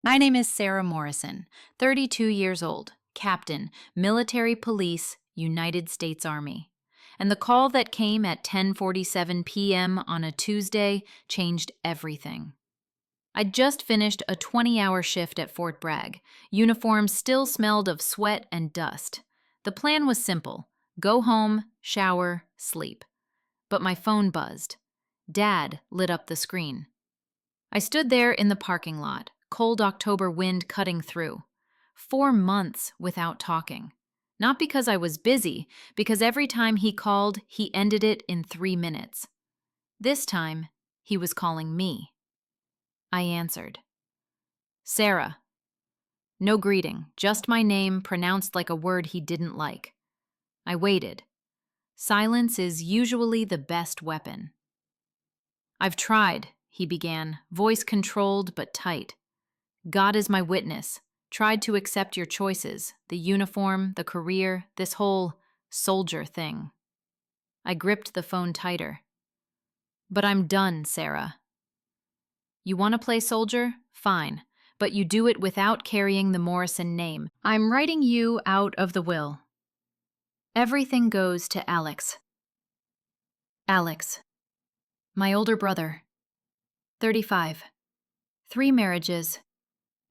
My name is Sarah Morrison, 32 years old, Captain, Military Police, United States Army. And the call that came at 10:47 p.m. on a Tuesday changed everything. I'd just finished a 20-hour shift at Fort Bragg. Uniforms still smelled of sweat and dust. The plan was simple: go home, shower, sleep. But my phone buzzed. Dad lit up the screen. I stood there in the parking lot, cold October wind cutting through. 4 months without talking. Not because I was busy, because every time he called, he ended it in 3 minutes. This time, he was calling me. I answered. Sarah. No greeting, just my name pronounced like a word he didn't like. I waited. Silence is usually the best weapon. I've tried, he began, voice controlled but tight. God is my witness. Tried to accept your choices, the uniform, the career, this whole soldier thing. I gripped the phone tighter. But I'm done, Sarah. You want to play soldier? Fine. But you do it without carrying the Morrison name. I'm writing you out of the will. Everything goes to Alex. Alex. My older brother. 35. 3 marriages.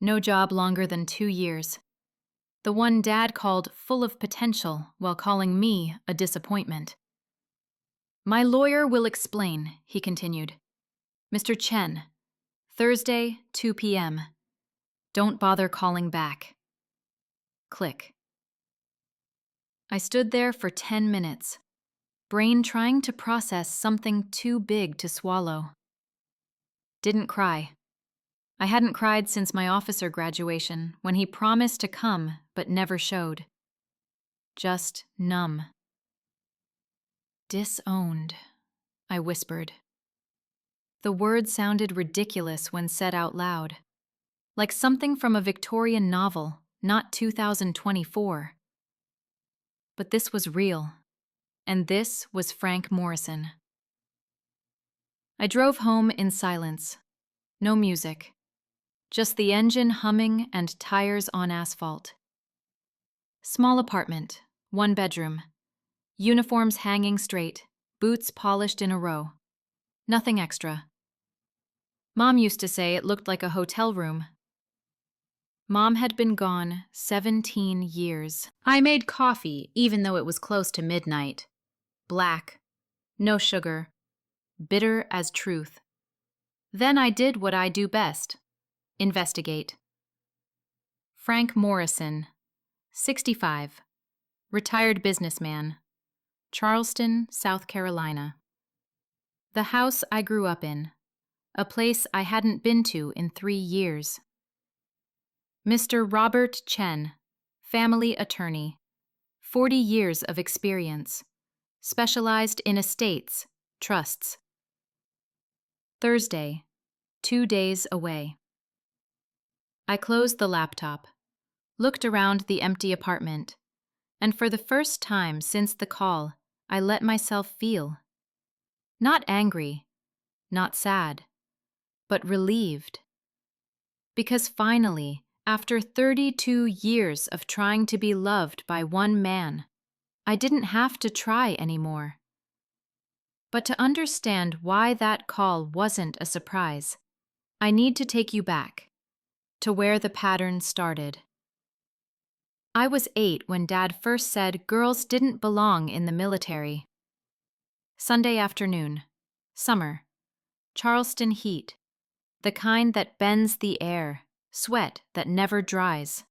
No job longer than 2 years. The one Dad called full of potential while calling me a disappointment. My lawyer will explain, he continued. Mr. Chen, Thursday, 2 p.m. Don't bother calling back. Click. I stood there for 10 minutes, brain trying to process something too big to swallow. Didn't cry. I hadn't cried since my officer graduation, when he promised to come but never showed. Just numb. Disowned, I whispered. The word sounded ridiculous when said out loud, like something from a Victorian novel, not 2024. But this was real, and this was Frank Morrison. I drove home in silence. No music. Just the engine humming and tires on asphalt. Small apartment, 1 bedroom. Uniforms hanging straight, boots polished in a row. Nothing extra. Mom used to say it looked like a hotel room. Mom had been gone 17 years. I made coffee even though it was close to midnight. Black. No sugar. Bitter as truth. Then I did what I do best. Investigate. Frank Morrison, 65. Retired businessman. Charleston, South Carolina. The house I grew up in. A place I hadn't been to in 3 years. Mr. Robert Chen, family attorney. 40 years of experience. Specialized in estates, trusts. Thursday, 2 days away. I closed the laptop, looked around the empty apartment, and for the first time since the call, I let myself feel. Not angry, not sad, but relieved. Because finally, after 32 years of trying to be loved by one man, I didn't have to try anymore. But to understand why that call wasn't a surprise, I need to take you back to where the pattern started. I was 8 when Dad first said girls didn't belong in the military. Sunday afternoon, summer, Charleston heat, the kind that bends the air, sweat that never dries.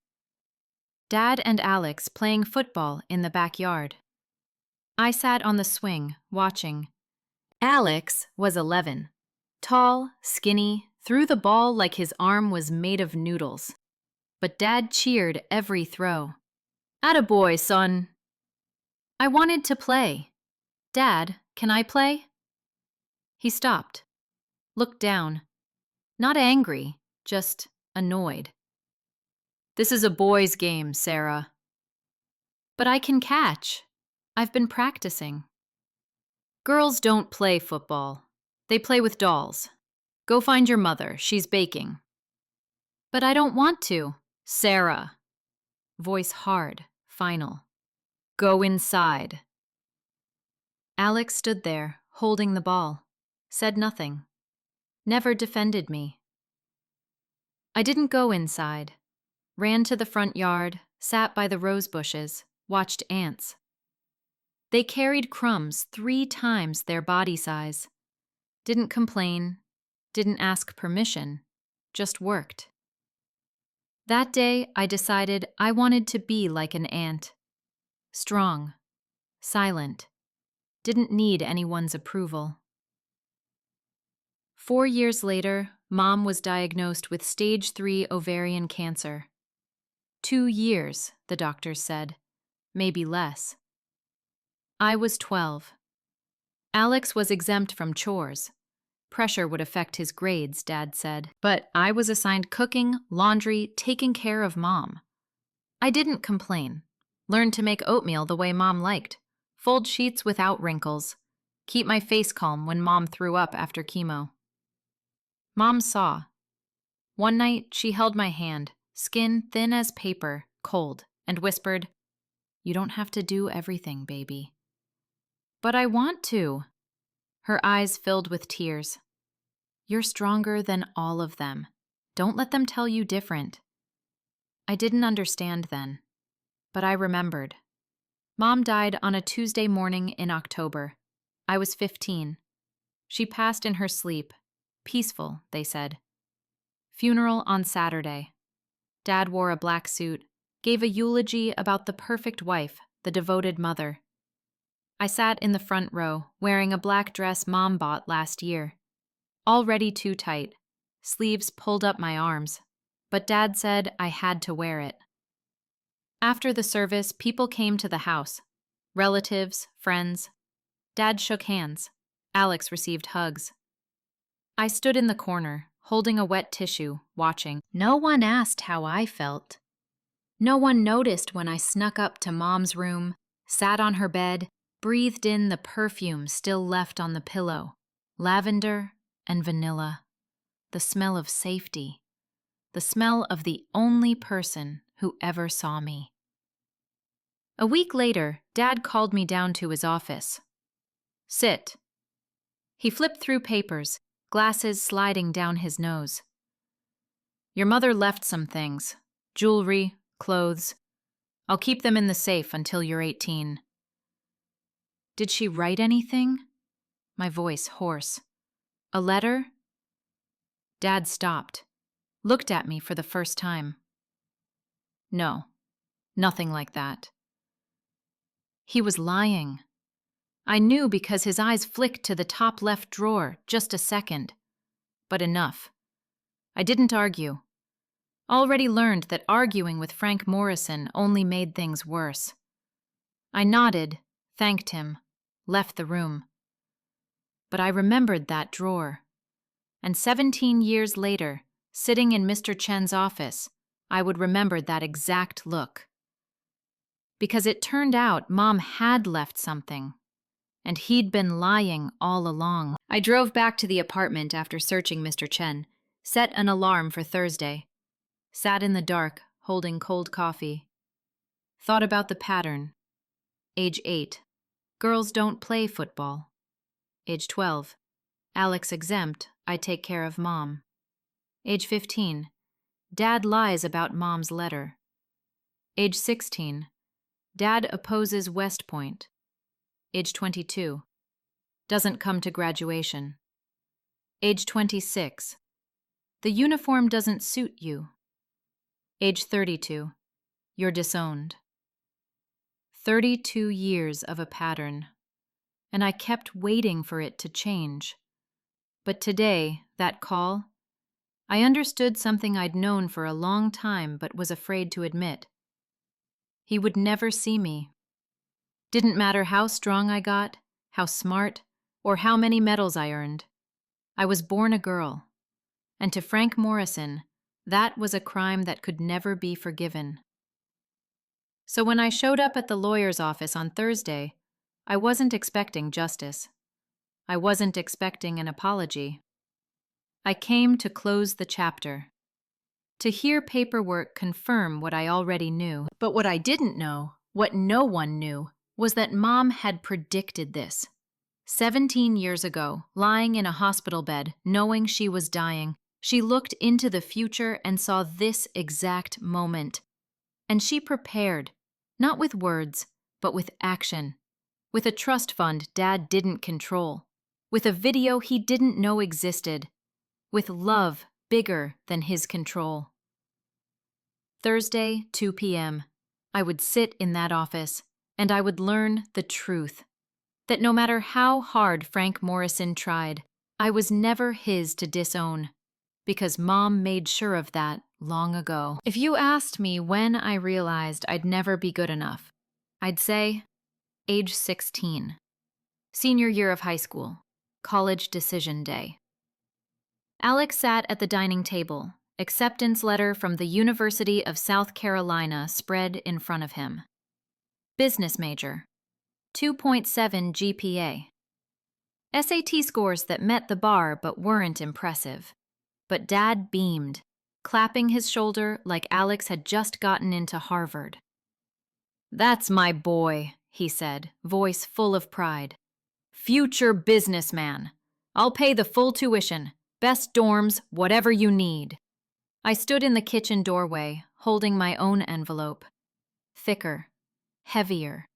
Dad and Alex playing football in the backyard. I sat on the swing, watching. Alex was 11. Tall, skinny, threw the ball like his arm was made of noodles. But Dad cheered every throw. "Attaboy, son." I wanted to play. "Dad, can I play?" He stopped, looked down. Not angry, just annoyed. "This is a boys' game, Sarah." "But I can catch. I've been practicing." "Girls don't play football. They play with dolls. Go find your mother. She's baking." But I don't want to. Sarah. Voice hard, final. Go inside. Alex stood there, holding the ball. Said nothing. Never defended me. I didn't go inside. Ran to the front yard, sat by the rose bushes, watched ants. They carried crumbs 3 times their body size. Didn't complain, didn't ask permission, just worked. That day, I decided I wanted to be like an ant. Strong, silent, didn't need anyone's approval. 4 years later, Mom was diagnosed with stage 3 ovarian cancer. 2 years, the doctors said, maybe less. I was 12. Alex was exempt from chores. Pressure would affect his grades, Dad said. But I was assigned cooking, laundry, taking care of Mom. I didn't complain. Learned to make oatmeal the way Mom liked. Fold sheets without wrinkles. Keep my face calm when Mom threw up after chemo. Mom saw. One night, she held my hand, skin thin as paper, cold, and whispered, "You don't have to do everything, baby." "But I want to." Her eyes filled with tears. "You're stronger than all of them. Don't let them tell you different." I didn't understand then, but I remembered. Mom died on a Tuesday morning in October. I was 15. She passed in her sleep. Peaceful, they said. Funeral on Saturday. Dad wore a black suit, gave a eulogy about the perfect wife, the devoted mother. I sat in the front row, wearing a black dress Mom bought last year. Already too tight, sleeves pulled up my arms, but Dad said I had to wear it. After the service, people came to the house. Relatives, friends. Dad shook hands. Alex received hugs. I stood in the corner, holding a wet tissue, watching. No one asked how I felt. No one noticed when I snuck up to Mom's room, sat on her bed, breathed in the perfume still left on the pillow. Lavender and vanilla. The smell of safety. The smell of the only person who ever saw me. A week later, Dad called me down to his office. "Sit." He flipped through papers, glasses sliding down his nose. "Your mother left some things. Jewelry, clothes. I'll keep them in the safe until you're 18. "Did she write anything?" My voice hoarse. "A letter?" Dad stopped, looked at me for the first time. "No, nothing like that." He was lying. I knew because his eyes flicked to the top left drawer just a second. But enough. I didn't argue. Already learned that arguing with Frank Morrison only made things worse. I nodded, thanked him, left the room. But I remembered that drawer. And 17 years later, sitting in Mr. Chen's office, I would remember that exact look. Because it turned out Mom had left something, and he'd been lying all along. I drove back to the apartment after searching Mr. Chen, set an alarm for Thursday, sat in the dark, holding cold coffee. Thought about the pattern. Age 8. Girls don't play football. Age 12. Alex exempt, I take care of Mom. Age 15. Dad lies about Mom's letter. Age 16. Dad opposes West Point. Age 22. Doesn't come to graduation. Age 26. The uniform doesn't suit you. Age 32. You're disowned. 32 years of a pattern, and I kept waiting for it to change. But today, that call, I understood something I'd known for a long time but was afraid to admit. He would never see me. Didn't matter how strong I got, how smart, or how many medals I earned. I was born a girl, and to Frank Morrison, that was a crime that could never be forgiven. So when I showed up at the lawyer's office on Thursday, I wasn't expecting justice. I wasn't expecting an apology. I came to close the chapter. to hear paperwork confirm what I already knew. But what I didn't know, what no one knew, was that Mom had predicted this. 17 years ago, lying in a hospital bed, knowing she was dying, she looked into the future and saw this exact moment. And she prepared, not with words, but with action. With a trust fund Dad didn't control. With a video he didn't know existed. With love bigger than his control. Thursday, 2 p.m. I would sit in that office, and I would learn the truth. That no matter how hard Frank Morrison tried, I was never his to disown. Because Mom made sure of that long ago. If you asked me when I realized I'd never be good enough, I'd say age 16. Senior year of high school. College decision day. Alex sat at the dining table, acceptance letter from the University of South Carolina spread in front of him. Business major. 2.7 GPA. SAT scores that met the bar but weren't impressive. But Dad beamed, clapping his shoulder like Alex had just gotten into Harvard. "That's my boy," he said, voice full of pride. "Future businessman. I'll pay the full tuition, best dorms, whatever you need." I stood in the kitchen doorway, holding my own envelope. Thicker, heavier.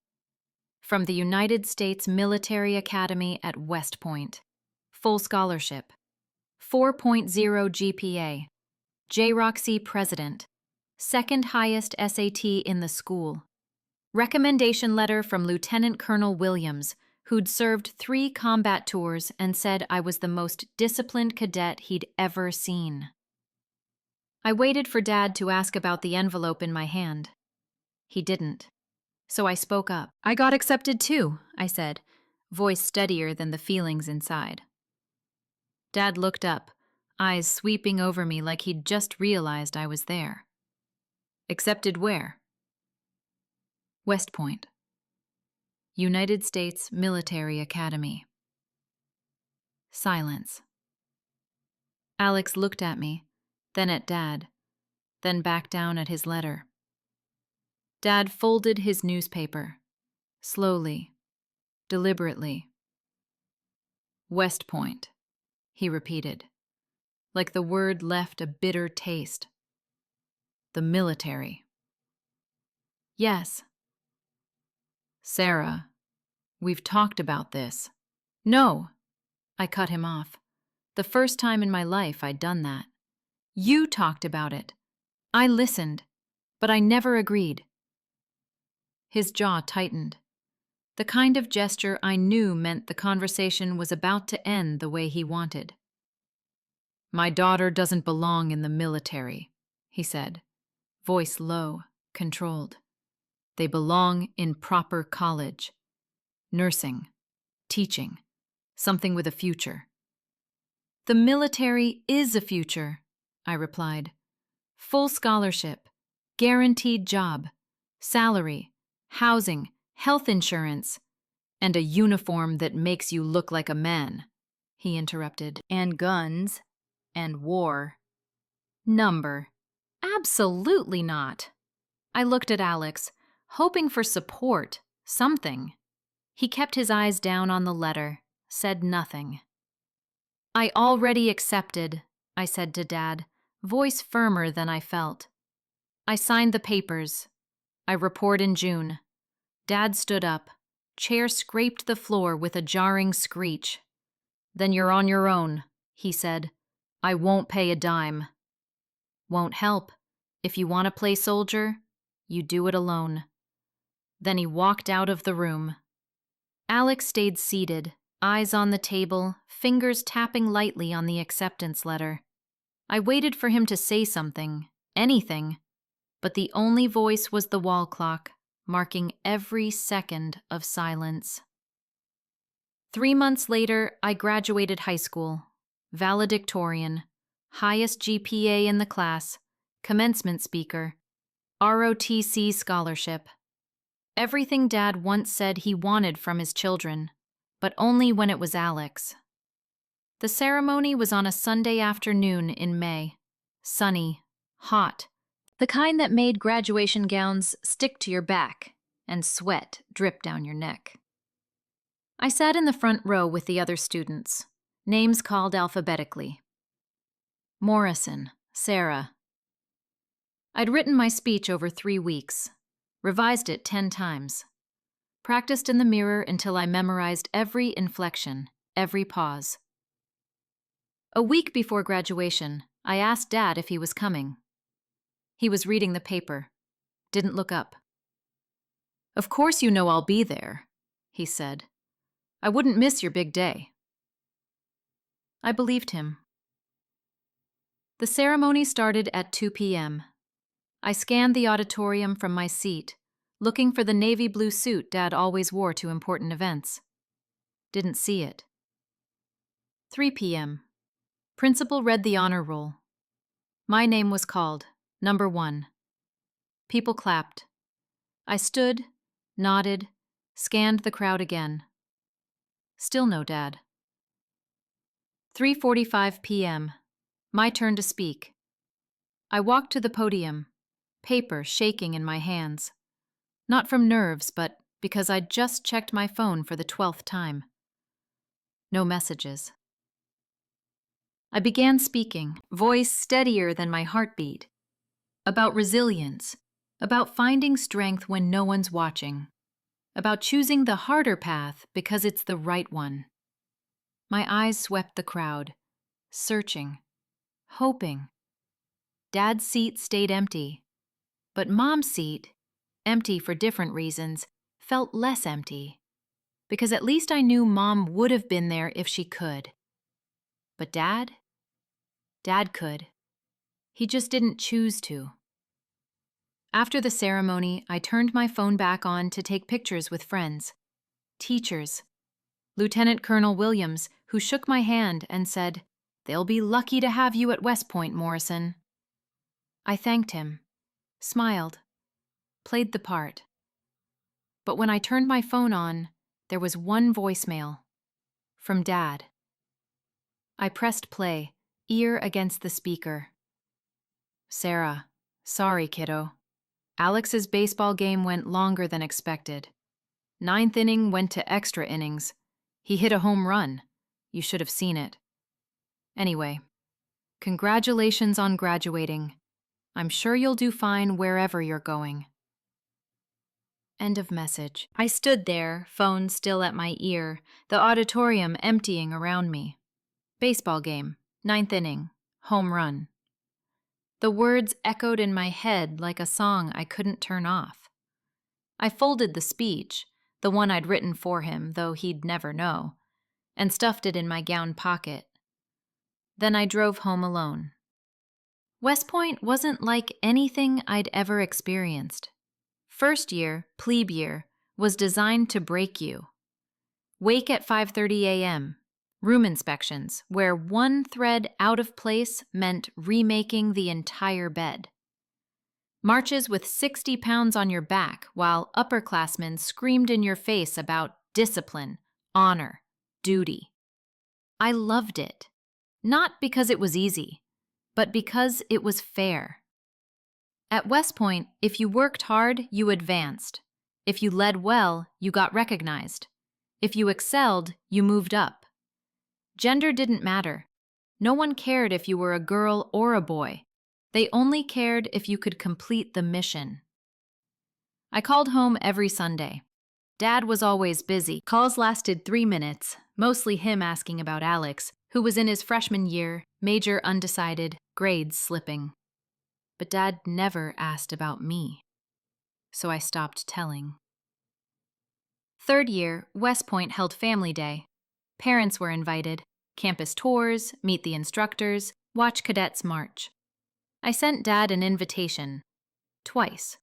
From the United States Military Academy at West Point. Full scholarship. 4.0 GPA. J-Roxy president. Second highest SAT in the school. Recommendation letter from Lieutenant Colonel Williams, who'd served 3 combat tours and said I was the most disciplined cadet he'd ever seen. I waited for Dad to ask about the envelope in my hand. He didn't. So I spoke up. "I got accepted too," I said, voice steadier than the feelings inside. Dad looked up, eyes sweeping over me like he'd just realized I was there. "Accepted where?" "West Point. United States Military Academy." Silence. Alex looked at me, then at Dad, then back down at his letter. Dad folded his newspaper, slowly, deliberately. "West Point," he repeated, like the word left a bitter taste. "The military." "Yes." "Sarah, we've talked about this." "No!" I cut him off. The first time in my life I'd done that. "You talked about it. I listened, but I never agreed." His jaw tightened. The kind of gesture I knew meant the conversation was about to end the way he wanted. "My daughter doesn't belong in the military," he said, voice low, controlled. "They belong in proper college. Nursing, teaching, something with a future." "The military is a future," I replied. "Full scholarship, guaranteed job, salary, housing, health insurance, and a uniform that makes you look like a man," he interrupted. "And guns, and war." "Number. Absolutely not." I looked at Alex, hoping for support, something. He kept his eyes down on the letter, said nothing. "I already accepted," I said to Dad, voice firmer than I felt. "I signed the papers. I report in June." Dad stood up. Chair scraped the floor with a jarring screech. "Then you're on your own," he said. "I won't pay a dime." "Won't help. If you want to play soldier, you do it alone." Then he walked out of the room. Alex stayed seated, eyes on the table, fingers tapping lightly on the acceptance letter. I waited for him to say something, anything, but the only voice was the wall clock, marking every second of silence. 3 months later, I graduated high school, valedictorian, highest GPA in the class, commencement speaker, ROTC scholarship. Everything Dad once said he wanted from his children, but only when it was Alex. The ceremony was on a Sunday afternoon in May, sunny, hot, the kind that made graduation gowns stick to your back and sweat drip down your neck. I sat in the front row with the other students, names called alphabetically. Morrison, Sarah. I'd written my speech over 3 weeks, revised it 10 times, practiced in the mirror until I memorized every inflection, every pause. A week before graduation, I asked Dad if he was coming. He was reading the paper, didn't look up. "Of course you know I'll be there," he said. "I wouldn't miss your big day." I believed him. The ceremony started at 2 p.m. I scanned the auditorium from my seat, looking for the navy blue suit Dad always wore to important events. Didn't see it. 3 p.m. Principal read the honor roll. My name was called, number 1. People clapped. I stood, nodded, scanned the crowd again. Still no Dad. 3:45 p.m. My turn to speak. I walked to the podium, paper shaking in my hands. Not from nerves, but because I'd just checked my phone for the 12th time. No messages. I began speaking, voice steadier than my heartbeat, about resilience, about finding strength when no one's watching, about choosing the harder path because it's the right one. My eyes swept the crowd, searching, hoping. Dad's seat stayed empty, but Mom's seat, empty for different reasons, felt less empty, because at least I knew Mom would have been there if she could. But Dad? Dad could. He just didn't choose to. After the ceremony, I turned my phone back on to take pictures with friends, teachers, Lieutenant Colonel Williams, who shook my hand and said, "They'll be lucky to have you at West Point, Morrison." I thanked him, smiled, played the part. But when I turned my phone on, there was one voicemail, from Dad. I pressed play, ear against the speaker. "Sarah, sorry, kiddo. Alex's baseball game went longer than expected. 9th inning went to extra innings. He hit a home run. You should have seen it. Anyway, congratulations on graduating. I'm sure you'll do fine wherever you're going." End of message. I stood there, phone still at my ear, the auditorium emptying around me. Baseball game, 9th inning, home run. The words echoed in my head like a song I couldn't turn off. I folded the speech, the one I'd written for him, though he'd never know, and stuffed it in my gown pocket. Then I drove home alone. West Point wasn't like anything I'd ever experienced. First year, plebe year, was designed to break you. Wake at 5:30 a.m., room inspections, where one thread out of place meant remaking the entire bed. Marches with 60 pounds on your back while upperclassmen screamed in your face about discipline, honor, duty. I loved it, not because it was easy, but because it was fair. At West Point, if you worked hard, you advanced. If you led well, you got recognized. If you excelled, you moved up. Gender didn't matter. No one cared if you were a girl or a boy. They only cared if you could complete the mission. I called home every Sunday. Dad was always busy. Calls lasted 3 minutes, mostly him asking about Alex, who was in his freshman year, major undecided, grades slipping. But Dad never asked about me, so I stopped telling. 3rd year, West Point held Family Day. Parents were invited, campus tours, meet the instructors, watch cadets march. I sent Dad an invitation, twice.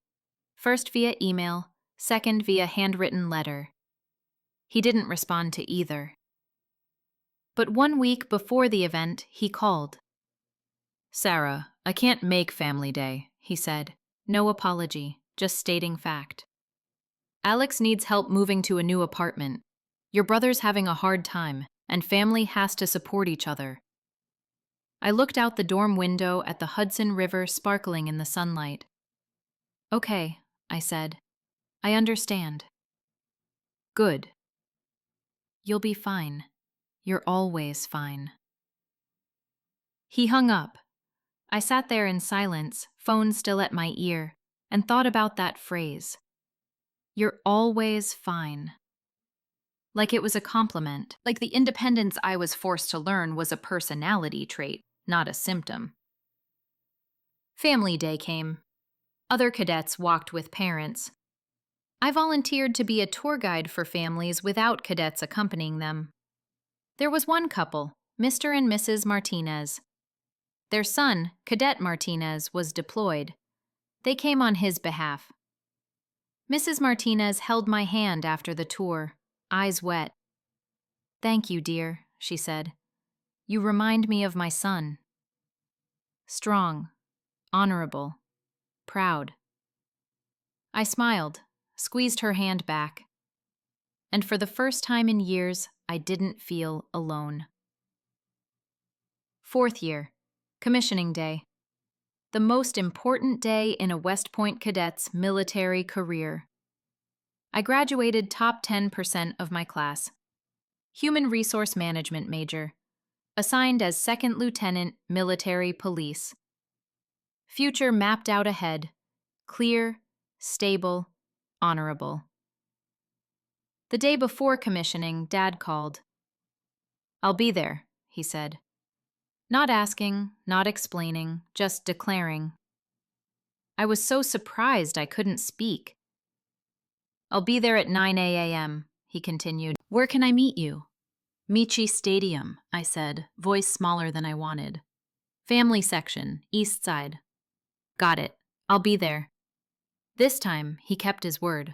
First via email, second via handwritten letter. He didn't respond to either. But 1 week before the event, he called. "Sarah, I can't make Family Day," he said. No apology, just stating fact. "Alex needs help moving to a new apartment. Your brother's having a hard time, and family has to support each other." I looked out the dorm window at the Hudson River sparkling in the sunlight. "Okay," I said. "I understand." "Good. You'll be fine. You're always fine." He hung up. I sat there in silence, phone still at my ear, and thought about that phrase. "You're always fine." Like it was a compliment, like the independence I was forced to learn was a personality trait, not a symptom. Family day came. Other cadets walked with parents. I volunteered to be a tour guide for families without cadets accompanying them. There was one couple, Mr. and Mrs. Martinez. Their son, Cadet Martinez, was deployed. They came on his behalf. Mrs. Martinez held my hand after the tour, eyes wet. "Thank you, dear," she said. "You remind me of my son. Strong, honorable, proud." I smiled, squeezed her hand back. And for the first time in years, I didn't feel alone. 4th year, commissioning day. The most important day in a West Point cadet's military career. I graduated top 10% of my class. Human Resource Management major. Assigned as 2nd Lieutenant, Military Police. Future mapped out ahead. Clear, stable, honorable. The day before commissioning, Dad called. "I'll be there," he said. Not asking, not explaining, just declaring. I was so surprised I couldn't speak. "I'll be there at 9 a.m., he continued. "Where can I meet you?" "Michi Stadium," I said, voice smaller than I wanted. "Family section, east side." "Got it. I'll be there." This time, he kept his word.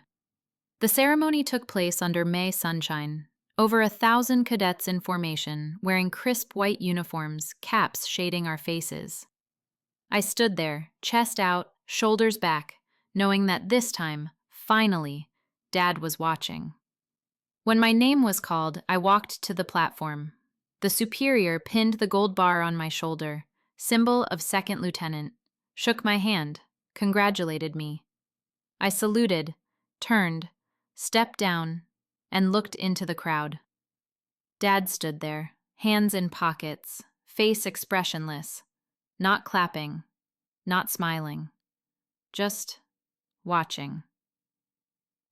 The ceremony took place under May sunshine. Over 1,000 cadets in formation, wearing crisp white uniforms, caps shading our faces. I stood there, chest out, shoulders back, knowing that this time, finally, Dad was watching. When my name was called, I walked to the platform. The superior pinned the gold bar on my shoulder, symbol of 2nd Lieutenant, shook my hand, congratulated me. I saluted, turned, stepped down, and looked into the crowd. Dad stood there, hands in pockets, face expressionless, not clapping, not smiling, just watching.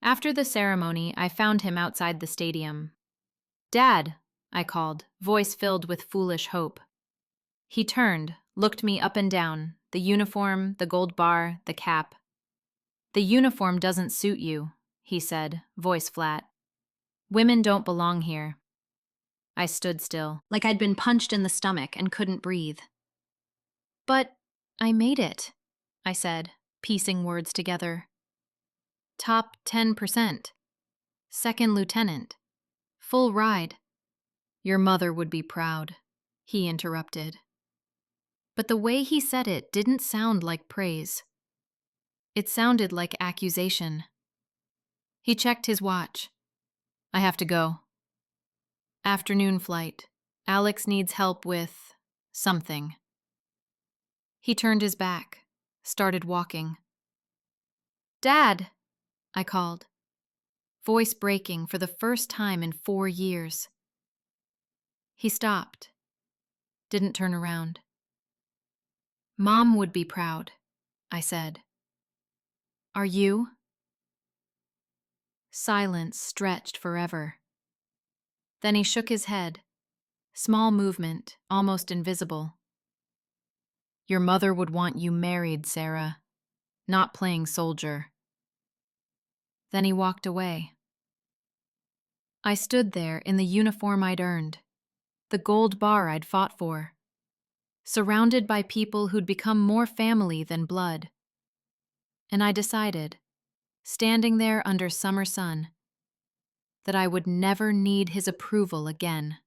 After the ceremony, I found him outside the stadium. "Dad," I called, voice filled with foolish hope. He turned, looked me up and down, the uniform, the gold bar, the cap. "The uniform doesn't suit you," he said, voice flat. "Women don't belong here." I stood still, like I'd been punched in the stomach and couldn't breathe. "But I made it," I said, piecing words together. "Top 10%. 2nd Lieutenant. Full ride." "Your mother would be proud," he interrupted. But the way he said it didn't sound like praise. It sounded like accusation. He checked his watch. "I have to go. Afternoon flight. Alex needs help with something." He turned his back, started walking. "Dad," I called, voice breaking for the first time in 4 years. He stopped, didn't turn around. "Mom would be proud," I said. "Are you?" Silence stretched forever. Then he shook his head, small movement, almost invisible. "Your mother would want you married, Sarah, not playing soldier." Then he walked away. I stood there in the uniform I'd earned, the gold bar I'd fought for, surrounded by people who'd become more family than blood. And I decided, standing there under summer sun, that I would never need his approval again.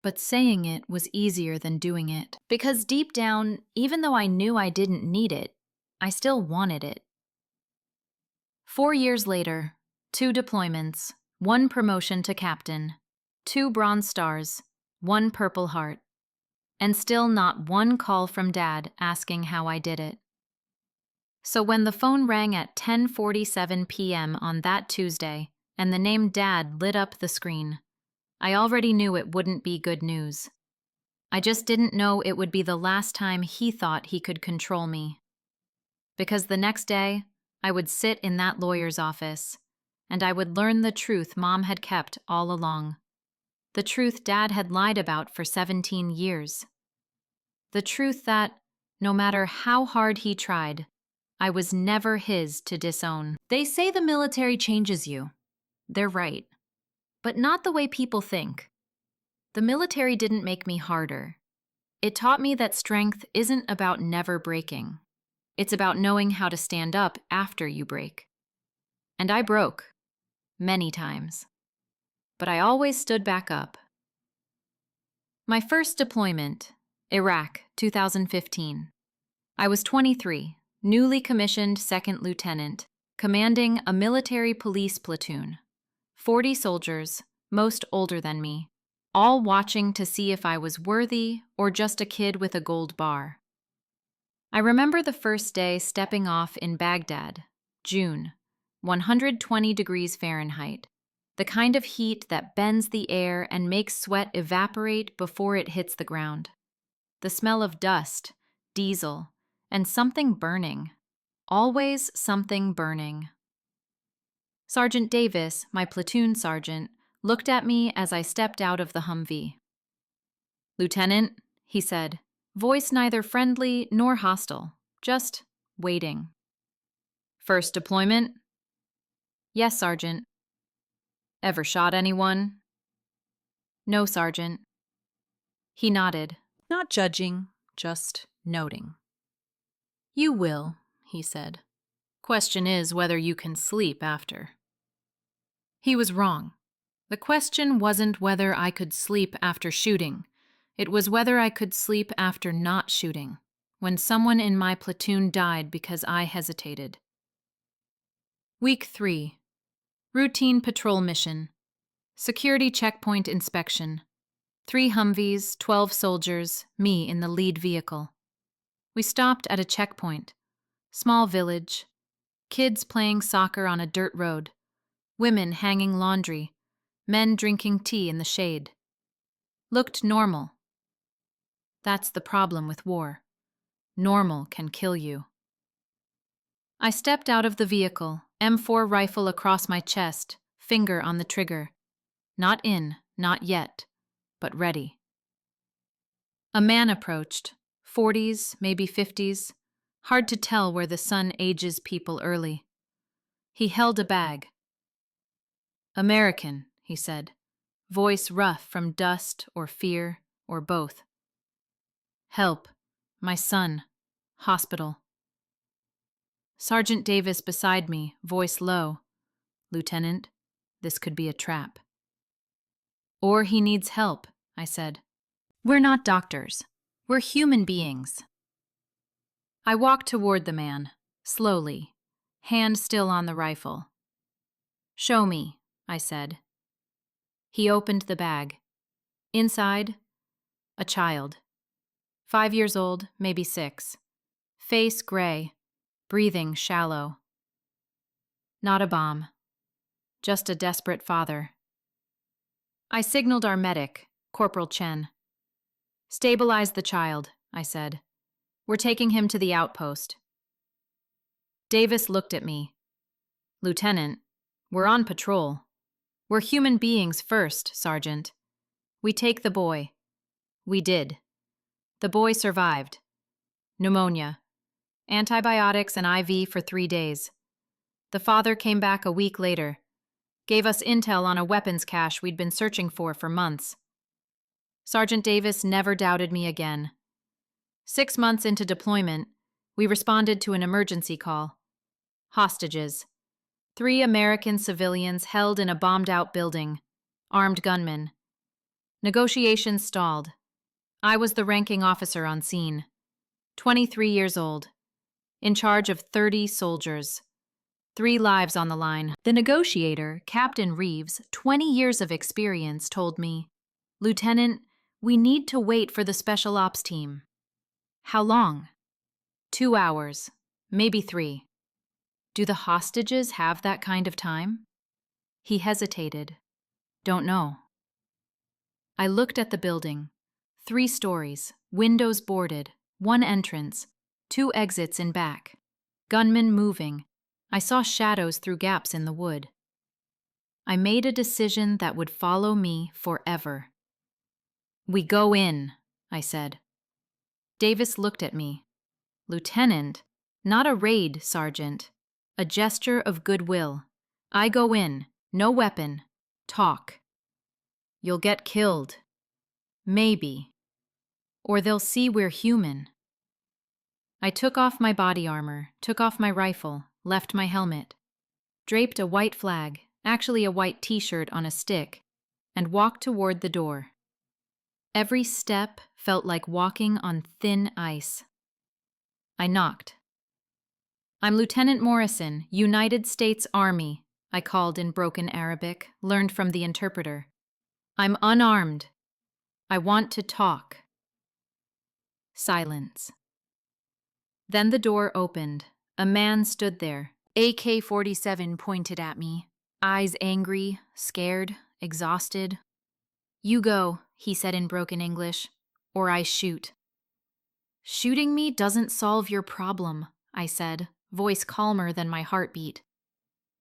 But saying it was easier than doing it, because deep down, even though I knew I didn't need it, I still wanted it. 4 years later, 2 deployments, 1 promotion to captain, 2 Bronze Stars, 1 Purple Heart. and still not one call from Dad asking how I did it. So when the phone rang at 10:47 p.m. on that Tuesday and the name Dad lit up the screen, I already knew it wouldn't be good news. I just didn't know it would be the last time he thought he could control me. Because the next day, I would sit in that lawyer's office, and I would learn the truth Mom had kept all along. The truth Dad had lied about for 17 years. The truth that, no matter how hard he tried, I was never his to disown. They say the military changes you. They're right. But not the way people think. The military didn't make me harder. It taught me that strength isn't about never breaking. It's about knowing how to stand up after you break. And I broke. Many times. But I always stood back up. My first deployment, Iraq, 2015. I was 23, newly commissioned second lieutenant, commanding a military police platoon. 40 soldiers, most older than me, all watching to see if I was worthy or just a kid with a gold bar. I remember the first day stepping off in Baghdad, June, 120 degrees Fahrenheit, the kind of heat that bends the air and makes sweat evaporate before it hits the ground. The smell of dust, diesel, and something burning. Always something burning. Sergeant Davis, my platoon sergeant, looked at me as I stepped out of the Humvee. "Lieutenant," he said, voice neither friendly nor hostile, just waiting. "First deployment?" "Yes, Sergeant." "Ever shot anyone?" "No, Sergeant." He nodded, not judging, just noting. "You will," he said. "Question is whether you can sleep after." He was wrong. The question wasn't whether I could sleep after shooting. It was whether I could sleep after not shooting, when someone in my platoon died because I hesitated. Week 3. Routine patrol mission. Security checkpoint inspection. 3 Humvees, 12 soldiers, me in the lead vehicle. We stopped at a checkpoint. Small village. Kids playing soccer on a dirt road. Women hanging laundry. Men drinking tea in the shade. Looked normal. That's the problem with war. Normal can kill you. I stepped out of the vehicle, M4 rifle across my chest, finger on the trigger. Not in, not yet, but ready. A man approached, 40s, maybe 50s. Hard to tell where the sun ages people early. He held a bag. "American," he said, voice rough from dust or fear or both. "Help. My son. Hospital." Sergeant Davis beside me, voice low. "Lieutenant, this could be a trap." "Or he needs help," I said. "We're not doctors. We're human beings." I walked toward the man, slowly, hand still on the rifle. "Show me," I said. He opened the bag. Inside, a child. 5 years old, maybe 6. Face gray, breathing shallow. Not a bomb. Just a desperate father. I signaled our medic, Corporal Chen. "Stabilize the child," I said. "We're taking him to the outpost." Davis looked at me. "Lieutenant, we're on patrol. We're human beings first, Sergeant. We take the boy." We did. The boy survived. Pneumonia. Antibiotics and IV for 3 days. The father came back a week later. Gave us intel on a weapons cache we'd been searching for months. Sergeant Davis never doubted me again. 6 months into deployment, we responded to an emergency call. Hostages. 3 American civilians held in a bombed-out building. Armed gunmen. Negotiations stalled. I was the ranking officer on scene. 23 years old. In charge of 30 soldiers. 3 lives on the line. The negotiator, Captain Reeves, 20 years of experience, told me, "Lieutenant, We need to wait for the special ops team. How long? 2 hours, maybe 3. Do the hostages have that kind of time? He hesitated. Don't know. I looked at the building. 3 stories, windows boarded, 1 entrance, 2 exits in back. Gunmen moving. I saw shadows through gaps in the wood. I made a decision that would follow me forever. We go in, I said. Davis looked at me. Lieutenant, not a raid, Sergeant. A gesture of goodwill. I go in, no weapon, talk. You'll get killed. Maybe. Or they'll see we're human. I took off my body armor, took off my rifle, left my helmet, draped a white flag, actually a white t-shirt on a stick, and walked toward the door. Every step felt like walking on thin ice. I knocked. I'm Lieutenant Morrison, United States Army, I called in broken Arabic, learned from the interpreter. I'm unarmed. I want to talk. Silence. Then the door opened. A man stood there, AK-47 pointed at me, eyes angry, scared, exhausted. You go, he said in broken English, or I shoot. Shooting me doesn't solve your problem, I said, voice calmer than my heartbeat.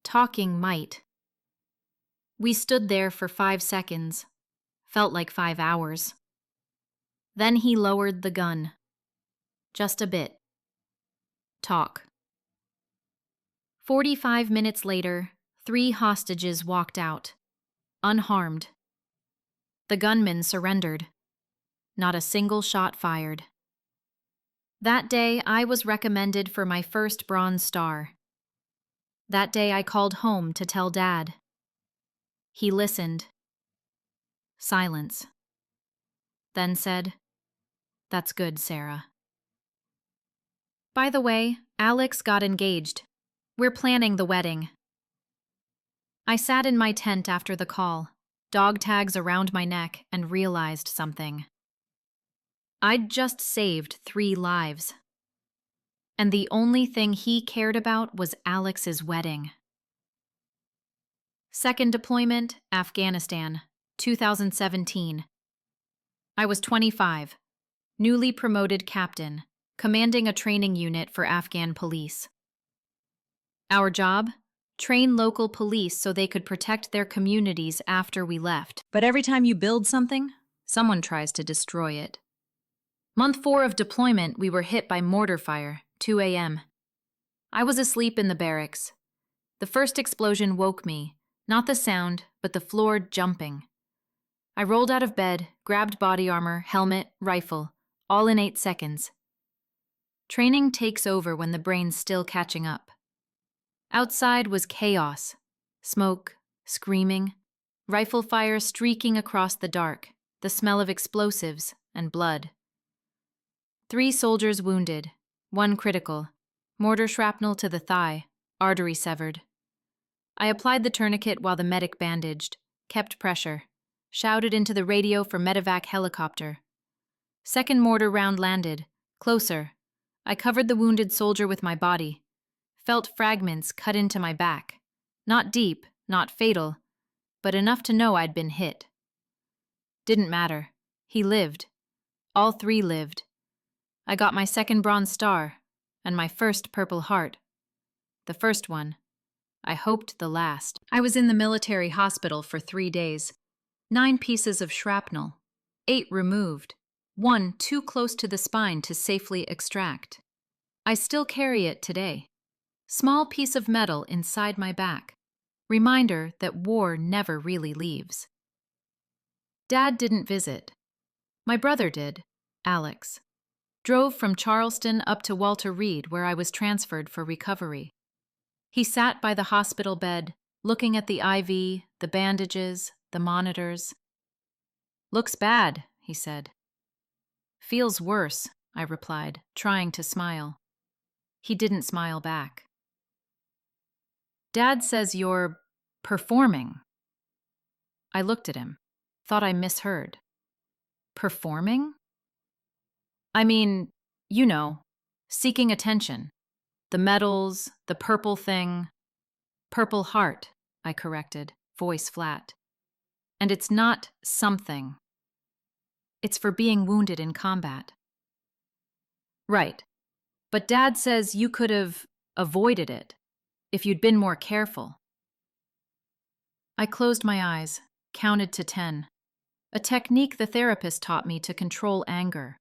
Talking might. We stood there for 5 seconds. Felt like 5 hours. Then he lowered the gun. Just a bit. Talk. 45 minutes later, 3 hostages walked out, unharmed. The gunmen surrendered. Not a single shot fired. That day, I was recommended for my first Bronze Star. That day, I called home to tell Dad. He listened. Silence. Then said, "That's good, Sarah." By the way, Alex got engaged. We're planning the wedding. I sat in my tent after the call, dog tags around my neck, and realized something. I'd just saved 3 lives. And the only thing he cared about was Alex's wedding. Second deployment, Afghanistan, 2017. I was 25, newly promoted captain, commanding a training unit for Afghan police. Our job? Train local police so they could protect their communities after we left. But every time you build something, someone tries to destroy it. Month 4 of deployment, we were hit by mortar fire, 2 a.m. I was asleep in the barracks. The first explosion woke me, not the sound, but the floor jumping. I rolled out of bed, grabbed body armor, helmet, rifle, all in 8 seconds. Training takes over when the brain's still catching up. Outside was chaos. Smoke, screaming, rifle fire streaking across the dark, the smell of explosives and blood. 3 soldiers wounded, 1 critical, mortar shrapnel to the thigh, artery severed. I applied the tourniquet while the medic bandaged, kept pressure, shouted into the radio for medevac helicopter. Second mortar round landed, closer. I covered the wounded soldier with my body, felt fragments cut into my back. Not deep, not fatal, but enough to know I'd been hit. Didn't matter. He lived. All 3 lived. I got my second Bronze Star, and my first Purple Heart. The first one. I hoped the last. I was in the military hospital for 3 days. 9 pieces of shrapnel. 8 removed. 1 too close to the spine to safely extract. I still carry it today. Small piece of metal inside my back. Reminder that war never really leaves. Dad didn't visit. My brother did, Alex. Drove from Charleston up to Walter Reed, where I was transferred for recovery. He sat by the hospital bed, looking at the IV, the bandages, the monitors. "Looks bad," he said. "Feels worse," I replied, trying to smile. He didn't smile back. "Dad says you're performing." I looked at him, thought I misheard. Performing? I mean, you know, seeking attention. The medals, the purple thing. Purple heart, I corrected, voice flat. And it's not something. It's for being wounded in combat. Right. But Dad says you could have avoided it if you'd been more careful. I closed my eyes, counted to 10, a technique the therapist taught me to control anger.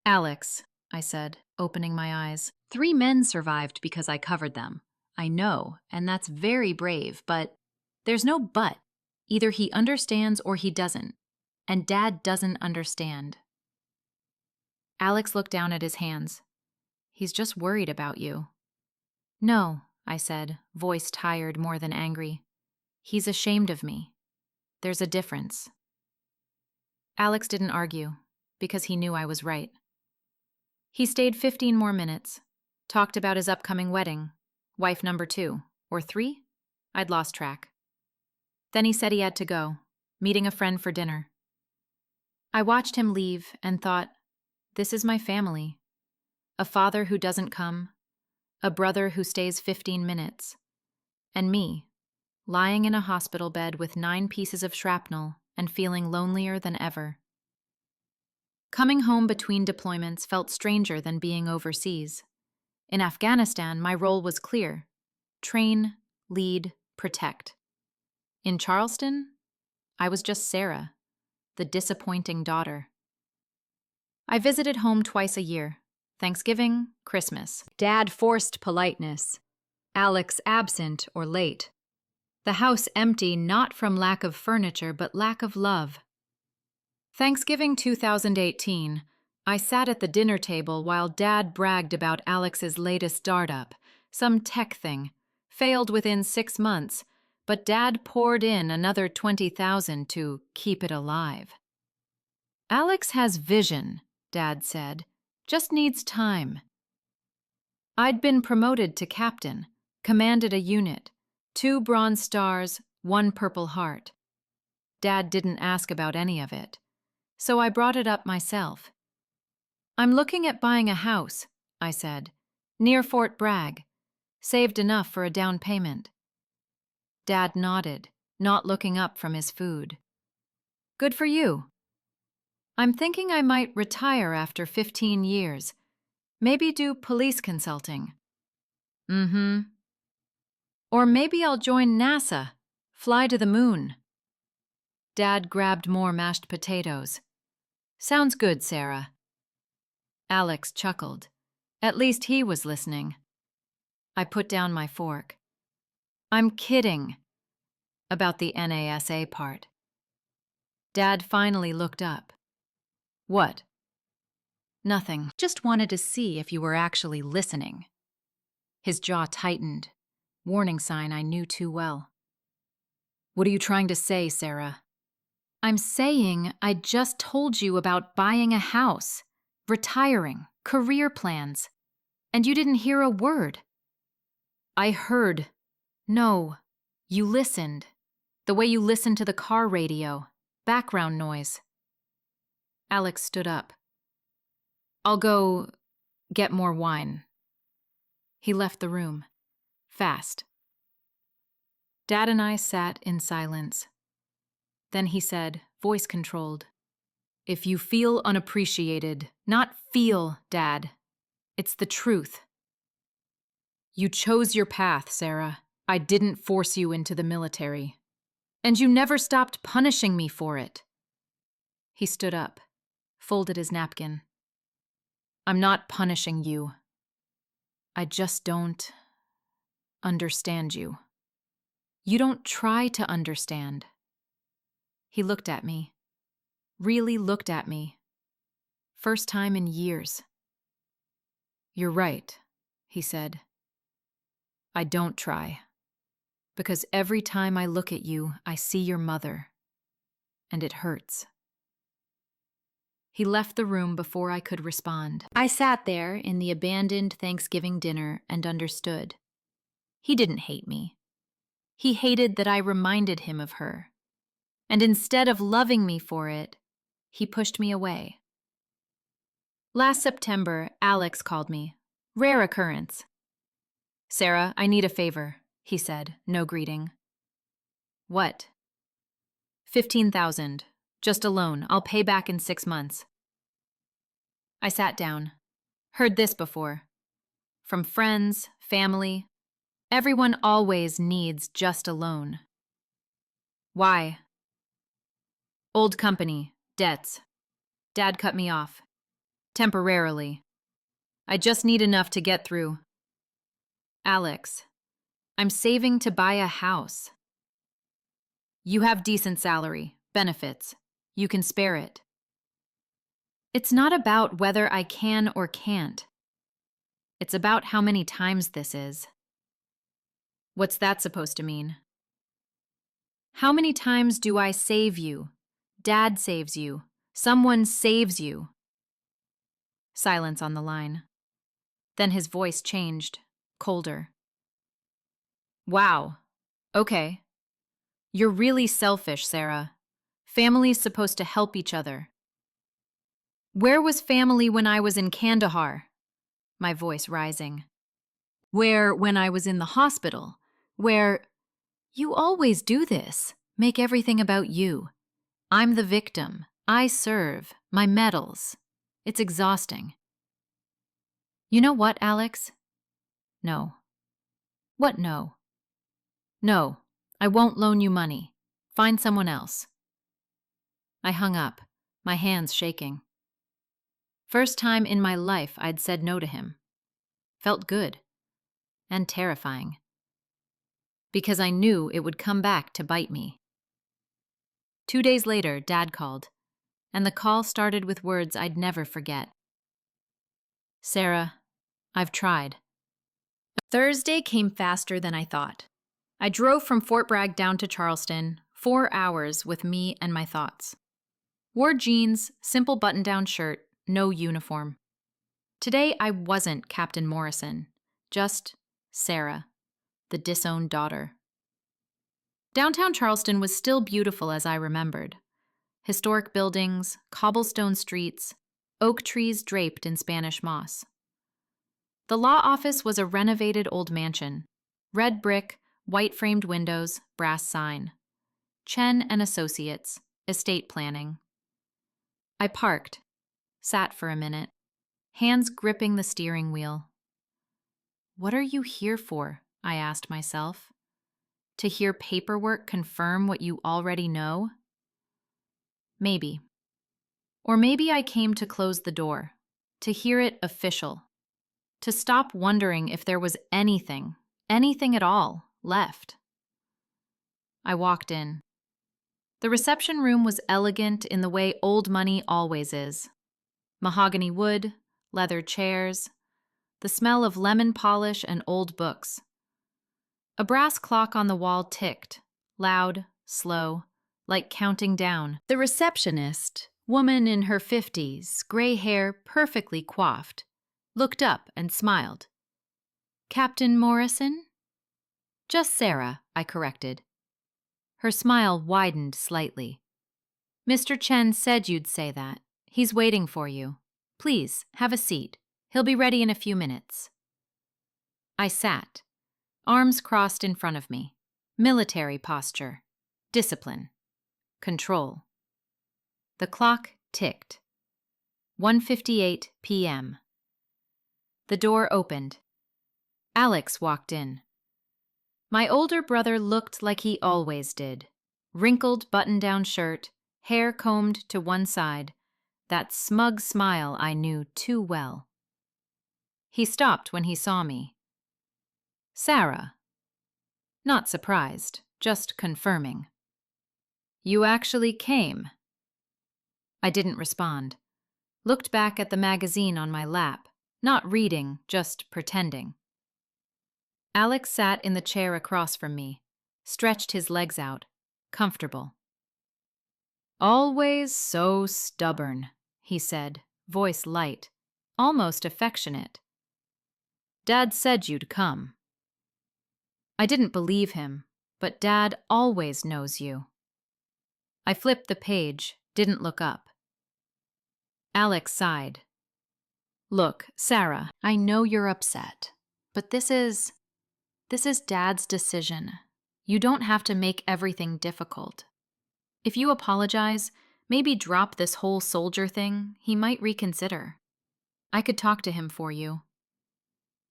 Alex, I said, opening my eyes. 3 men survived because I covered them. I know, and that's very brave, but there's no but. Either he understands or he doesn't, and Dad doesn't understand. Alex looked down at his hands. He's just worried about you. No, I said, voice tired more than angry. He's ashamed of me. There's a difference. Alex didn't argue, because he knew I was right. He stayed 15 more minutes, talked about his upcoming wedding, wife number 2, or 3? I'd lost track. Then he said he had to go, meeting a friend for dinner. I watched him leave and thought, this is my family. A father who doesn't come, a brother who stays 15 minutes, and me, lying in a hospital bed with 9 pieces of shrapnel and feeling lonelier than ever. Coming home between deployments felt stranger than being overseas. In Afghanistan, my role was clear: train, lead, protect. In Charleston, I was just Sarah, the disappointing daughter. I visited home twice a year, Thanksgiving, Christmas. Dad forced politeness. Alex absent or late. The house empty not from lack of furniture but lack of love. Thanksgiving 2018, I sat at the dinner table while Dad bragged about Alex's latest startup, some tech thing, failed within 6 months, but Dad poured in another $20,000 to keep it alive. Alex has vision, Dad said, just needs time. I'd been promoted to captain, commanded a unit, 2 Bronze Stars, 1 Purple Heart. Dad didn't ask about any of it, so I brought it up myself. I'm looking at buying a house, I said, near Fort Bragg, saved enough for a down payment. Dad nodded, not looking up from his food. Good for you. I'm thinking I might retire after 15 years, maybe do police consulting. Or maybe I'll join NASA, fly to the moon. Dad grabbed more mashed potatoes. Sounds good, Sarah. Alex chuckled. At least he was listening. I put down my fork. I'm kidding about the NASA part. Dad finally looked up. What? Nothing. Just wanted to see if you were actually listening. His jaw tightened. Warning sign I knew too well. What are you trying to say, Sarah? I'm saying I just told you about buying a house, retiring, career plans, and you didn't hear a word. I heard. No, you listened. The way you listened to the car radio, background noise. Alex stood up. I'll go get more wine. He left the room, fast. Dad and I sat in silence. Then he said, voice controlled, if you feel unappreciated, not feel, Dad. It's the truth. You chose your path, Sarah. I didn't force you into the military. And you never stopped punishing me for it. He stood up, folded his napkin. I'm not punishing you. I just don't understand you. You don't try to understand. He looked at me, really looked at me. First time in years. You're right, he said. I don't try. Because every time I look at you, I see your mother. And it hurts. He left the room before I could respond. I sat there in the abandoned Thanksgiving dinner and understood. He didn't hate me. He hated that I reminded him of her. And instead of loving me for it, He pushed me away. Last September, Alex called me. Rare occurrence. "Sarah, I need a favor," he said, no greeting. "What?" "15,000. Just a loan. I'll pay back in 6 months." I sat down. Heard this before. From friends, family. Everyone always needs just a loan. Why? Old company. Debts. Dad cut me off. Temporarily. I just need enough to get through. Alex, I'm saving to buy a house. You have decent salary, benefits. You can spare it. It's not about whether I can or can't. It's about how many times this is. What's that supposed to mean? How many times do I save you? Dad saves you. Someone saves you. Silence on the line. Then his voice changed, colder. Wow. Okay. You're really selfish, Sarah. Family's supposed to help each other. Where was family when I was in Kandahar? My voice rising. Where when I was in the hospital? Where... You always do this. Make everything about you. I'm the victim. I serve. My medals. It's exhausting. You know what, Alex? No. What no? No, I won't loan you money. Find someone else. I hung up, my hands shaking. First time in my life I'd said no to him. Felt good. And terrifying. Because I knew it would come back to bite me. 2 days later, Dad called, and the call started with words I'd never forget. "Sarah, I've tried." Thursday came faster than I thought. I drove from Fort Bragg down to Charleston, 4 hours with me and my thoughts. Wore jeans, simple button-down shirt, no uniform. Today I wasn't Captain Morrison, just Sarah, the disowned daughter. Downtown Charleston was still beautiful as I remembered. Historic buildings, cobblestone streets, oak trees draped in Spanish moss. The law office was a renovated old mansion. Red brick, white-framed windows, brass sign. Chen and Associates, estate planning. I parked, sat for a minute, hands gripping the steering wheel. What are you here for? I asked myself. To hear paperwork confirm what you already know? Maybe. Or maybe I came to close the door, to hear it official, to stop wondering if there was anything at all, left. I walked in. The reception room was elegant in the way old money always is. Mahogany wood, leather chairs, the smell of lemon polish and old books. A brass clock on the wall ticked, loud, slow, like counting down. The receptionist, woman in her 50s, gray hair perfectly coiffed, looked up and smiled. "Captain Morrison?" "Just Sarah," I corrected. Her smile widened slightly. "Mr. Chen said you'd say that. He's waiting for you. Please, have a seat. He'll be ready in a few minutes." I sat, arms crossed in front of me. Military posture. Discipline. Control. The clock ticked. 1:58 p.m. The door opened. Alex walked in. My older brother looked like he always did. Wrinkled button-down shirt, hair combed to one side, that smug smile I knew too well. He stopped when he saw me. "Sarah." Not surprised, just confirming. "You actually came." I didn't respond. Looked back at the magazine on my lap, not reading, just pretending. Alex sat in the chair across from me, stretched his legs out, comfortable. "Always so stubborn," he said, voice light, almost affectionate. "Dad said you'd come." I didn't believe him, but Dad always knows you. I flipped the page, didn't look up. Alex sighed. Look, Sarah, I know you're upset, but this is Dad's decision. You don't have to make everything difficult. If you apologize, maybe drop this whole soldier thing, he might reconsider. I could talk to him for you.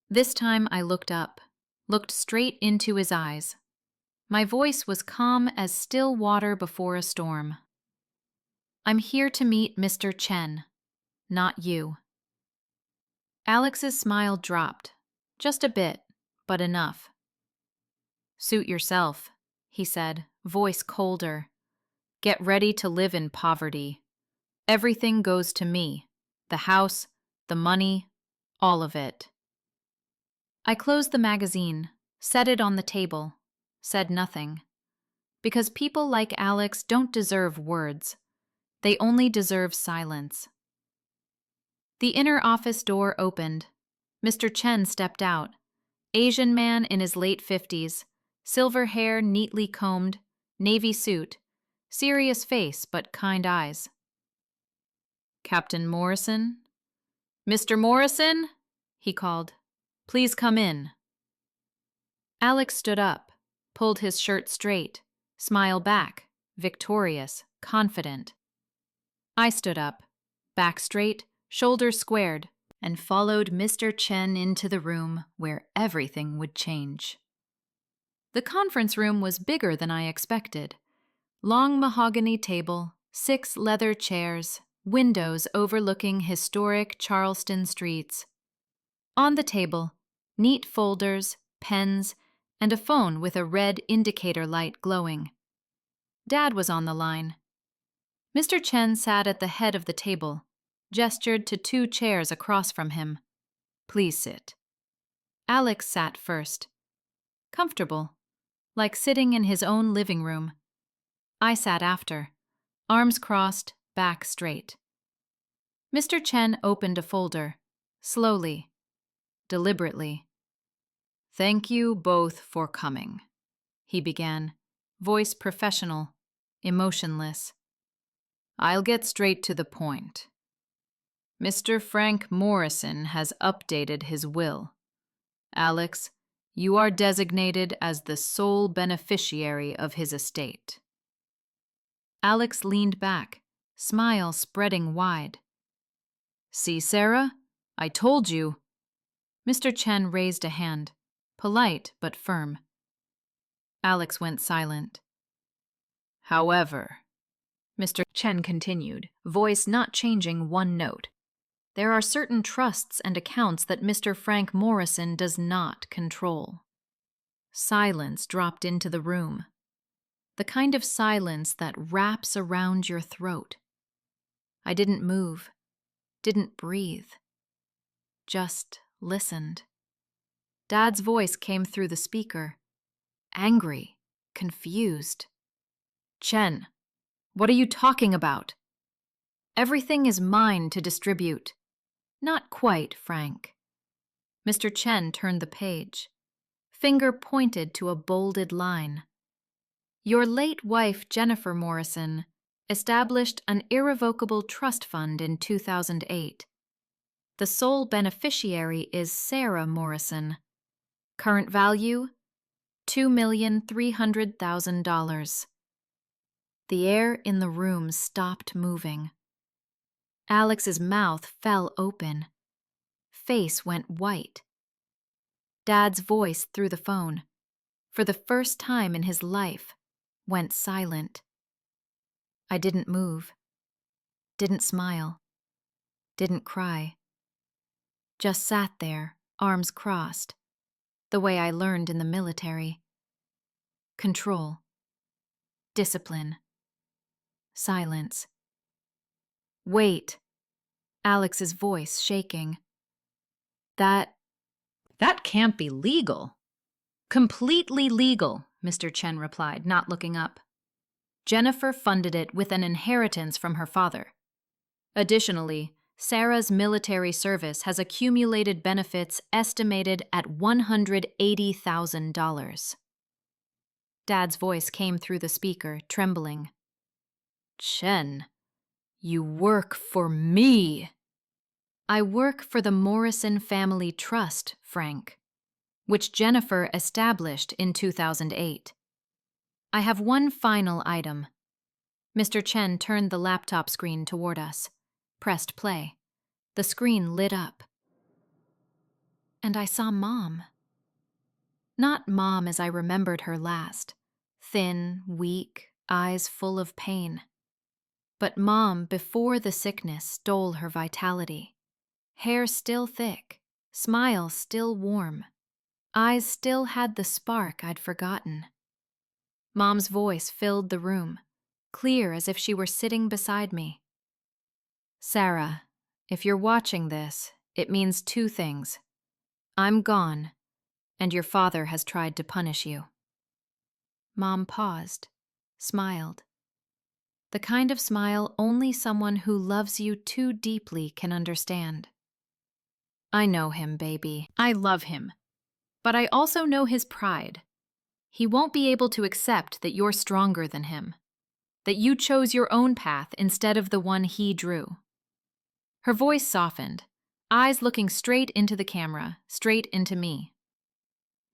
This time I looked up, looked straight into his eyes. My voice was calm as still water before a storm. I'm here to meet Mr. Chen, not you. Alex's smile dropped, just a bit, but enough. Suit yourself, he said, voice colder. Get ready to live in poverty. Everything goes to me. The house, the money, all of it. I closed the magazine, set it on the table, said nothing. Because people like Alex don't deserve words. They only deserve silence. The inner office door opened. Mr. Chen stepped out. Asian man in his late 50s, silver hair neatly combed, navy suit, serious face but kind eyes. Captain Morrison? Mr. Morrison? He called. Please come in. Alex stood up, pulled his shirt straight, smile back, victorious, confident. I stood up, back straight, shoulders squared, and followed Mr. Chen into the room where everything would change. The conference room was bigger than I expected. Long mahogany table, 6 leather chairs, windows overlooking historic Charleston streets. On the table, neat folders, pens, and a phone with a red indicator light glowing. Dad was on the line. Mr. Chen sat at the head of the table, gestured to 2 chairs across from him. Please sit. Alex sat first. Comfortable, like sitting in his own living room. I sat after, arms crossed, back straight. Mr. Chen opened a folder, slowly, deliberately. Thank you both for coming, he began, voice professional, emotionless. I'll get straight to the point. Mr. Frank Morrison has updated his will. Alex, you are designated as the sole beneficiary of his estate. Alex leaned back, smile spreading wide. See, Sarah? I told you. Mr. Chen raised a hand, polite but firm. Alex went silent. However, Mr. Chen continued, voice not changing one note. There are certain trusts and accounts that Mr. Frank Morrison does not control. Silence dropped into the room. The kind of silence that wraps around your throat. I didn't move, didn't breathe, just listened. Dad's voice came through the speaker, angry, confused. Chen, what are you talking about? Everything is mine to distribute. Not quite, Frank. Mr. Chen turned the page. Finger pointed to a bolded line. Your late wife, Jennifer Morrison, established an irrevocable trust fund in 2008. The sole beneficiary is Sarah Morrison. Current value, $2,300,000. The air in the room stopped moving. Alex's mouth fell open. Face went white. Dad's voice through the phone, for the first time in his life, went silent. I didn't move, didn't smile, didn't cry. Just sat there, arms crossed, the way I learned in the military. Control. Discipline. Silence. Wait. Alex's voice shaking. That can't be legal. Completely legal, Mr. Chen replied, not looking up. Jennifer funded it with an inheritance from her father. Additionally, Sarah's military service has accumulated benefits estimated at $180,000. Dad's voice came through the speaker, trembling. Chen, You work for me. I work for the Morrison Family Trust, Frank, which Jennifer established in 2008. I have one final item. Mr. Chen turned the laptop screen toward us, pressed play. The screen lit up. And I saw Mom. Not Mom as I remembered her last, thin, weak, eyes full of pain. But Mom before the sickness stole her vitality. Hair still thick, smile still warm, eyes still had the spark I'd forgotten. Mom's voice filled the room, clear as if she were sitting beside me. Sarah, if you're watching this, it means two things. I'm gone, and your father has tried to punish you. Mom paused, smiled. The kind of smile only someone who loves you too deeply can understand. I know him, baby. I love him. But I also know his pride. He won't be able to accept that you're stronger than him, that you chose your own path instead of the one he drew. Her voice softened, eyes looking straight into the camera, straight into me.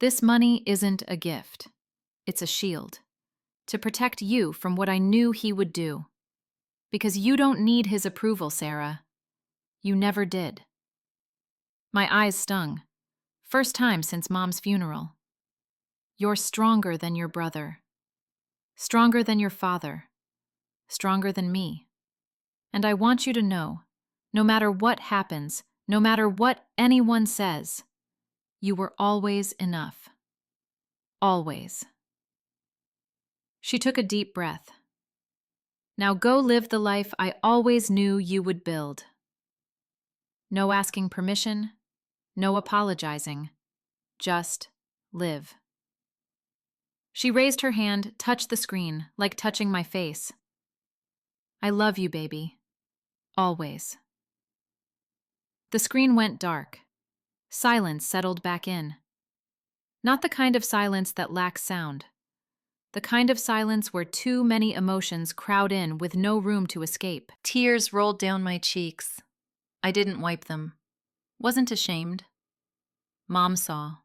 This money isn't a gift. It's a shield. To protect you from what I knew he would do. Because you don't need his approval, Sarah. You never did. My eyes stung. First time since Mom's funeral. You're stronger than your brother. Stronger than your father. Stronger than me. And I want you to know, no matter what happens, no matter what anyone says, you were always enough. Always. She took a deep breath. Now go live the life I always knew you would build. No asking permission, no apologizing, just live. She raised her hand, touched the screen, like touching my face. I love you, baby. Always. The screen went dark. Silence settled back in. Not the kind of silence that lacks sound. The kind of silence where too many emotions crowd in with no room to escape. Tears rolled down my cheeks. I didn't wipe them. Wasn't ashamed. Mom saw.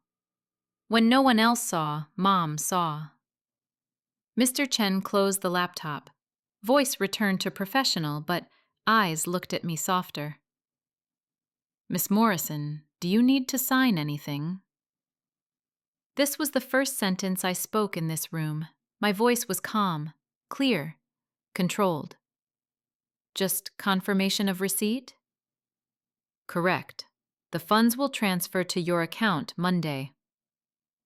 When no one else saw, Mom saw. Mr. Chen closed the laptop. Voice returned to professional, but eyes looked at me softer. Miss Morrison, do you need to sign anything? This was the first sentence I spoke in this room. My voice was calm, clear, controlled. Just confirmation of receipt? Correct. The funds will transfer to your account Monday.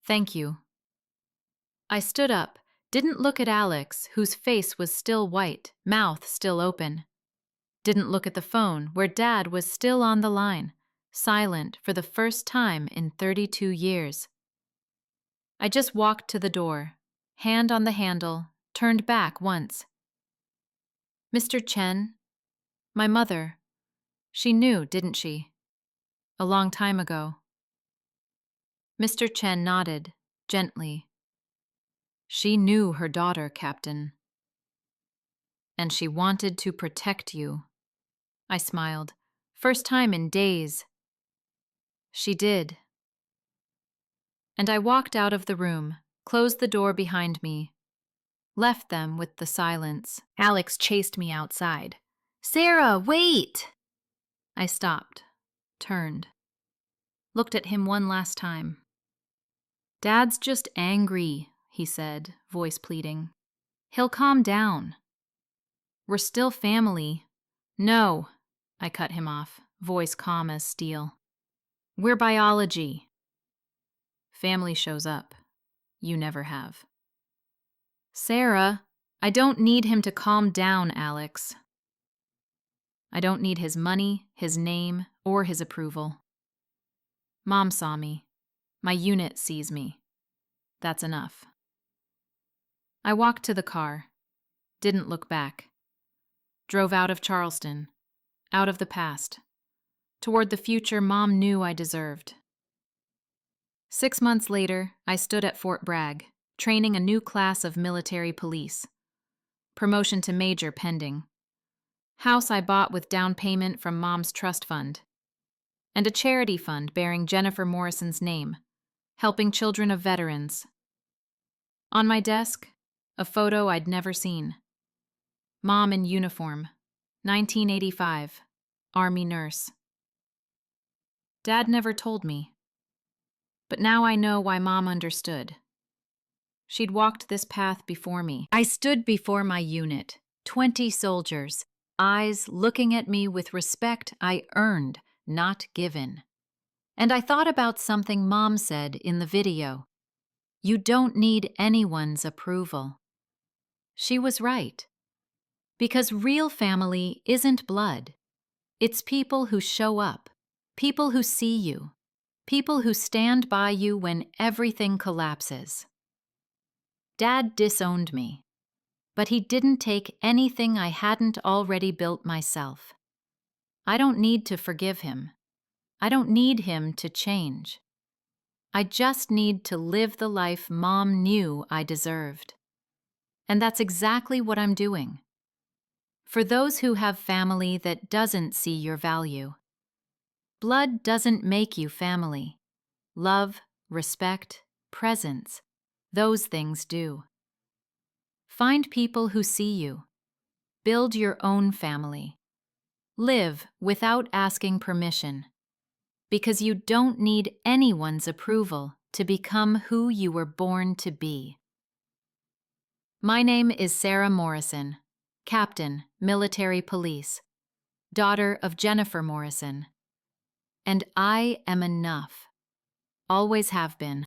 Thank you. I stood up, didn't look at Alex, whose face was still white, mouth still open. Didn't look at the phone, where Dad was still on the line, silent for the first time in 32 years. I just walked to the door, hand on the handle, turned back once. Mr. Chen? My mother. She knew, didn't she? A long time ago. Mr. Chen nodded, gently. She knew her daughter, Captain. And she wanted to protect you. I smiled. First time in days. She did. And I walked out of the room, closed the door behind me, left them with the silence. Alex chased me outside. Sarah, wait! I stopped, turned, looked at him one last time. Dad's just angry, he said, voice pleading. He'll calm down. We're still family. No, I cut him off, voice calm as steel. We're biology. Family shows up. You never have. Sarah, I don't need him to calm down, Alex. I don't need his money, his name, or his approval. Mom saw me. My unit sees me. That's enough. I walked to the car. Didn't look back. Drove out of Charleston. Out of the past. Toward the future Mom knew I deserved. 6 months later, I stood at Fort Bragg, training a new class of military police. Promotion to major pending. House I bought with down payment from Mom's trust fund. And a charity fund bearing Jennifer Morrison's name, helping children of veterans. On my desk, a photo I'd never seen. Mom in uniform, 1985, Army nurse. Dad never told me. But now I know why Mom understood. She'd walked this path before me. I stood before my unit, 20 soldiers, eyes looking at me with respect I earned, not given. And I thought about something Mom said in the video. You don't need anyone's approval. She was right. Because real family isn't blood. It's people who show up, people who see you, people who stand by you when everything collapses. Dad disowned me, but he didn't take anything I hadn't already built myself. I don't need to forgive him. I don't need him to change. I just need to live the life Mom knew I deserved. And that's exactly what I'm doing. For those who have family that doesn't see your value, blood doesn't make you family. Love, respect, presence, those things do. Find people who see you. Build your own family. Live without asking permission, because you don't need anyone's approval to become who you were born to be. My name is Sarah Morrison, Captain, Military Police, daughter of Jennifer Morrison. And I am enough. Always have been.